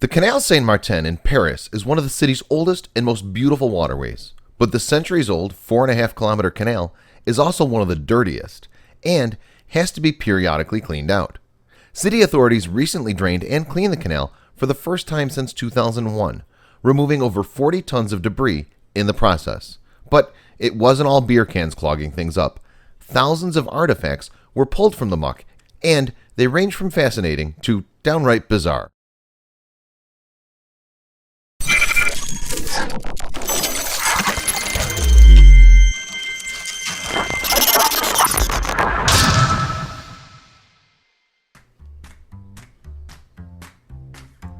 The Canal Saint-Martin in Paris is one of the city's oldest and most beautiful waterways, but the centuries-old 4.5-kilometer canal is also one of the dirtiest and has to be periodically cleaned out. City authorities recently drained and cleaned the canal for the first time since 2001, removing over 40 tons of debris in the process. But it wasn't all beer cans clogging things up. Thousands of artifacts were pulled from the muck, and they range from fascinating to downright bizarre.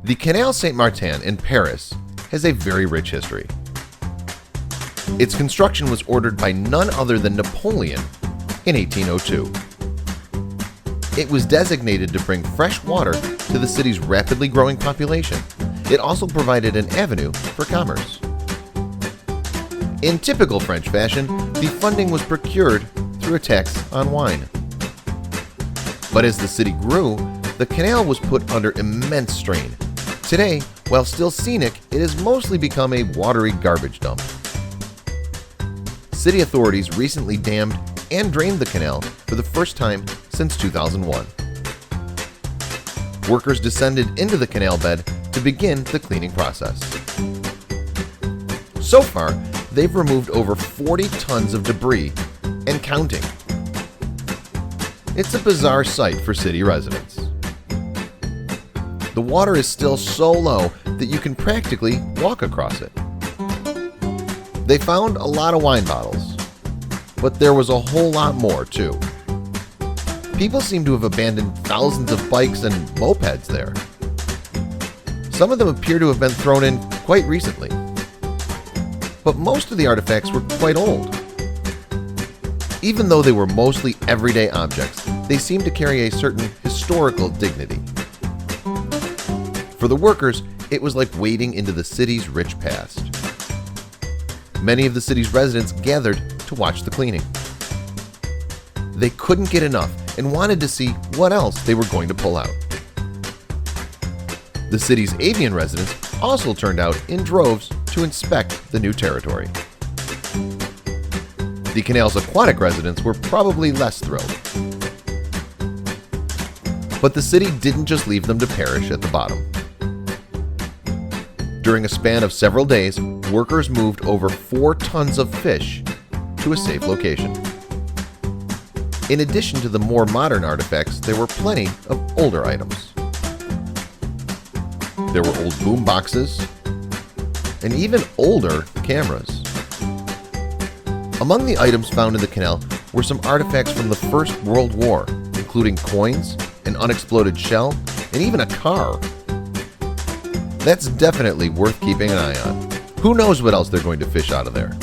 The Canal Saint-Martin in Paris has a very rich history. Its construction was ordered by none other than Napoleon in 1802. It was designated to bring fresh water to the city's rapidly growing population. It also provided an avenue for commerce. In typical French fashion, the funding was procured through a tax on wine. But as the city grew, the canal was put under immense strain. Today, while still scenic, it has mostly become a watery garbage dump. City authorities recently dammed and drained the canal for the first time since 2001. Workers descended into the canal bed to begin the cleaning process. So far, they've removed over 40 tons of debris and counting. It's a bizarre sight for city residents. The water is still so low that you can practically walk across it. They found a lot of wine bottles, but there was a whole lot more too. People seem to have abandoned thousands of bikes and mopeds there. Some of them appear to have been thrown in quite recently, but most of the artifacts were quite old. Even though they were mostly everyday objects, they seem to carry a certain historical dignity. For the workers, it was like wading into the city's rich past. Many of the city's residents gathered to watch the cleaning. They couldn't get enough and wanted to see what else they were going to pull out. The city's avian residents also turned out in droves to inspect the new territory. The canal's aquatic residents were probably less thrilled. But the city didn't just leave them to perish at the bottom. During a span of several days, workers moved over 4 tons of fish to a safe location. In addition to the more modern artifacts, there were plenty of older items. There were old boom boxes and even older cameras. Among the items found in the canal were some artifacts from the First World War, including coins, an unexploded shell, and even a car. That's definitely worth keeping an eye on. Who knows what else they're going to fish out of there?